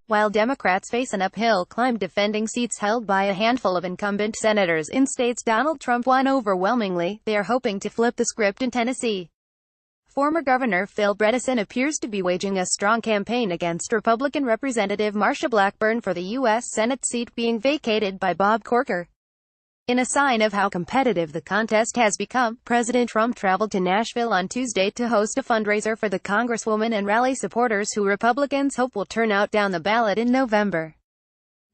While Democrats face an uphill climb defending seats held by a handful of incumbent senators in states Donald Trump won overwhelmingly, they are hoping to flip the script in Tennessee. Former Governor Phil Bredesen appears to be waging a strong campaign against Republican Representative Marsha Blackburn for the U.S. Senate seat being vacated by Bob Corker. In a sign of how competitive the contest has become, President Trump traveled to Nashville on Tuesday to host a fundraiser for the Congresswoman and rally supporters who Republicans hope will turn out down the ballot in November.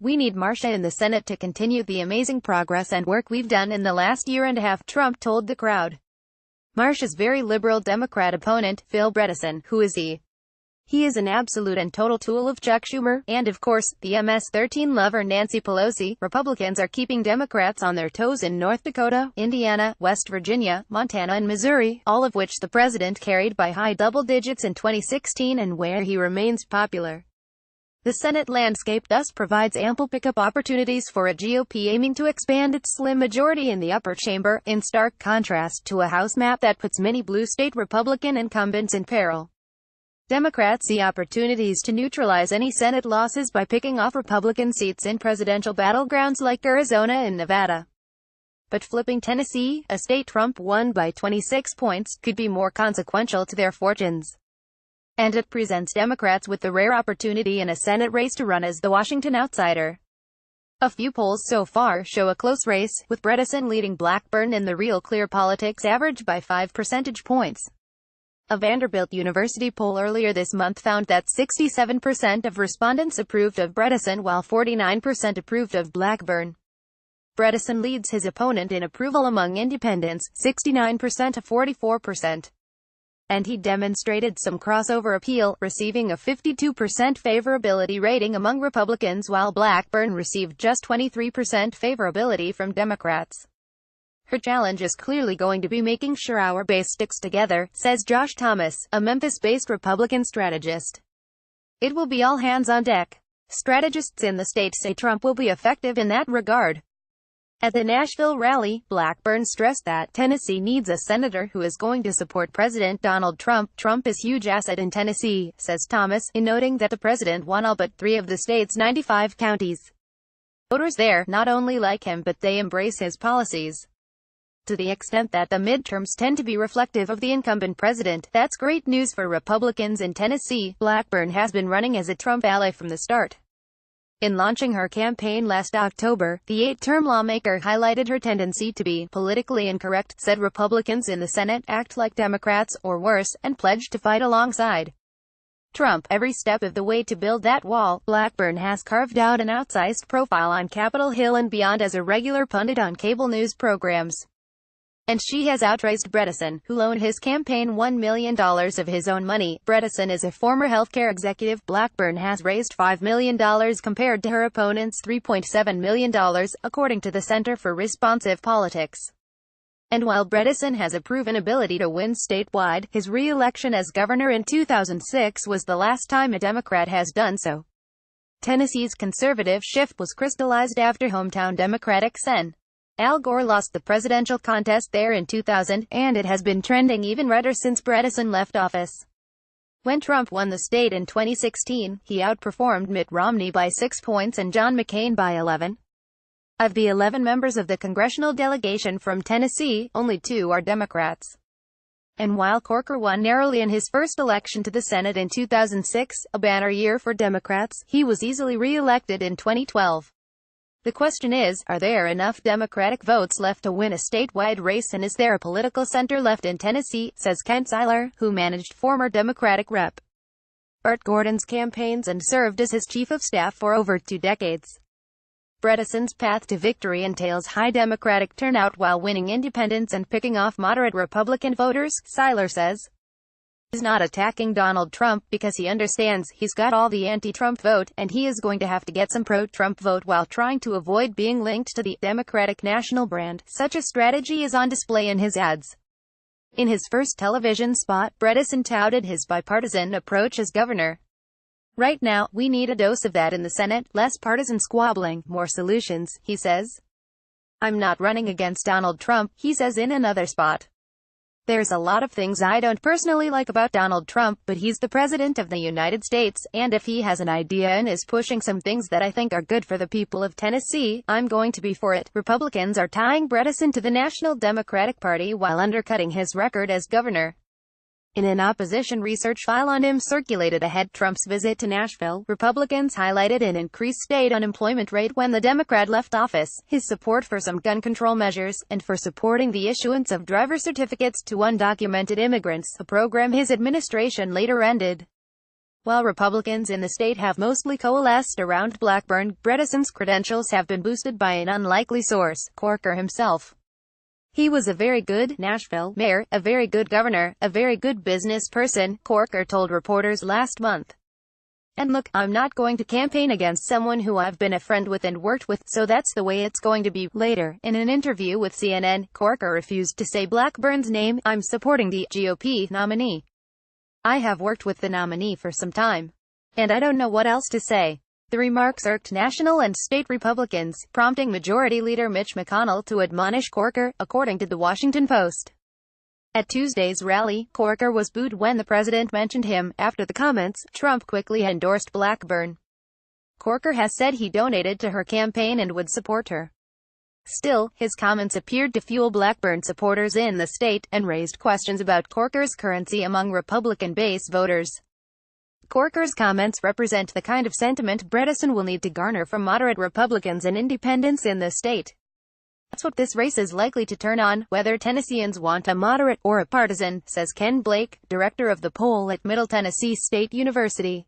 "We need Marsha in the Senate to continue the amazing progress and work we've done in the last year and a half," Trump told the crowd. Marsha's very liberal Democrat opponent, Phil Bredesen, who is He is an absolute and total tool of Chuck Schumer, and of course, the MS-13 lover Nancy Pelosi. Republicans are keeping Democrats on their toes in North Dakota, Indiana, West Virginia, Montana and Missouri, all of which the president carried by high double digits in 2016 and where he remains popular. The Senate landscape thus provides ample pickup opportunities for a GOP aiming to expand its slim majority in the upper chamber, in stark contrast to a House map that puts many blue state Republican incumbents in peril. Democrats see opportunities to neutralize any Senate losses by picking off Republican seats in presidential battlegrounds like Arizona and Nevada. But flipping Tennessee, a state Trump won by 26 points, could be more consequential to their fortunes. And it presents Democrats with the rare opportunity in a Senate race to run as the Washington outsider. A few polls so far show a close race, with Bredesen leading Blackburn in the Real Clear Politics average by 5 percentage points. A Vanderbilt University poll earlier this month found that 67% of respondents approved of Bredesen while 49% approved of Blackburn. Bredesen leads his opponent in approval among independents, 69% to 44%. And he demonstrated some crossover appeal, receiving a 52% favorability rating among Republicans while Blackburn received just 23% favorability from Democrats. "Her challenge is clearly going to be making sure our base sticks together," says Josh Thomas, a Memphis-based Republican strategist. "It will be all hands on deck." Strategists in the state say Trump will be effective in that regard. At the Nashville rally, Blackburn stressed that Tennessee needs a senator who is going to support President Donald Trump. "Trump is a huge asset in Tennessee," says Thomas, in noting that the president won all but 3 of the state's 95 counties. Voters there not only like him but they embrace his policies. To the extent that the midterms tend to be reflective of the incumbent president, that's great news for Republicans in Tennessee. Blackburn has been running as a Trump ally from the start. In launching her campaign last October, the 8-term lawmaker highlighted her tendency to be politically incorrect, said Republicans in the Senate act like Democrats, or worse, and pledged to fight alongside Trump every step of the way to build that wall. Blackburn has carved out an outsized profile on Capitol Hill and beyond as a regular pundit on cable news programs. And she has outraised Bredesen, who loaned his campaign $1 million of his own money. Bredesen is a former healthcare executive. Blackburn has raised $5 million compared to her opponent's $3.7 million, according to the Center for Responsive Politics. And while Bredesen has a proven ability to win statewide, his re-election as governor in 2006 was the last time a Democrat has done so. Tennessee's conservative shift was crystallized after hometown Democratic Sen. Al Gore lost the presidential contest there in 2000, and it has been trending even redder since Bredesen left office. When Trump won the state in 2016, he outperformed Mitt Romney by 6 points and John McCain by 11. Of the 11 members of the congressional delegation from Tennessee, only 2 are Democrats. And while Corker won narrowly in his first election to the Senate in 2006, a banner year for Democrats, he was easily re-elected in 2012. The question is, are there enough Democratic votes left to win a statewide race, and is there a political center left in Tennessee, says Kent Seiler, who managed former Democratic Rep. Burt Gordon's campaigns and served as his chief of staff for over 2 decades. Bredesen's path to victory entails high Democratic turnout while winning independents and picking off moderate Republican voters, Seiler says. He's not attacking Donald Trump because he understands he's got all the anti-Trump vote, and he is going to have to get some pro-Trump vote while trying to avoid being linked to the Democratic national brand. Such a strategy is on display in his ads. In his first television spot, Bredesen touted his bipartisan approach as governor. "Right now, we need a dose of that in the Senate, less partisan squabbling, more solutions," he says. "I'm not running against Donald Trump," he says in another spot. There's a lot of things I don't personally like about Donald Trump, but he's the president of the United States, and if he has an idea and is pushing some things that I think are good for the people of Tennessee, I'm going to be for it. Republicans are tying Bredesen to the National Democratic Party while undercutting his record as governor. In an opposition research file on him circulated ahead of Trump's visit to Nashville, Republicans highlighted an increased state unemployment rate when the Democrat left office, his support for some gun control measures, and for supporting the issuance of driver certificates to undocumented immigrants, a program his administration later ended. While Republicans in the state have mostly coalesced around Blackburn, Bredesen's credentials have been boosted by an unlikely source, Corker himself. He was a very good Nashville mayor, a very good governor, a very good business person, Corker told reporters last month. And look, I'm not going to campaign against someone who I've been a friend with and worked with, so that's the way it's going to be. Later, in an interview with CNN, Corker refused to say Blackburn's name. I'm supporting the GOP nominee. I have worked with the nominee for some time. And I don't know what else to say. The remarks irked national and state Republicans, prompting Majority Leader Mitch McConnell to admonish Corker, according to The Washington Post. At Tuesday's rally, Corker was booed when the president mentioned him. After the comments, Trump quickly endorsed Blackburn. Corker has said he donated to her campaign and would support her. Still, his comments appeared to fuel Blackburn supporters in the state, and raised questions about Corker's currency among Republican-base voters. Corker's comments represent the kind of sentiment Bredesen will need to garner from moderate Republicans and independents in the state. That's what this race is likely to turn on, whether Tennesseans want a moderate or a partisan, says Ken Blake, director of the poll at Middle Tennessee State University.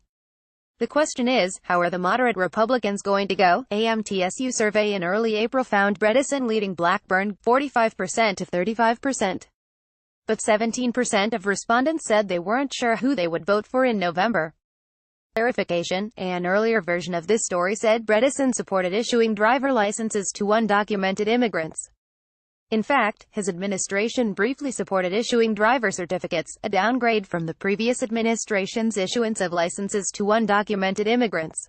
The question is, how are the moderate Republicans going to go? A MTSU survey in early April found Bredesen leading Blackburn, 45% to 35%. But 17% of respondents said they weren't sure who they would vote for in November. Clarification: an earlier version of this story said Bredesen supported issuing driver licenses to undocumented immigrants. In fact, his administration briefly supported issuing driver certificates, a downgrade from the previous administration's issuance of licenses to undocumented immigrants.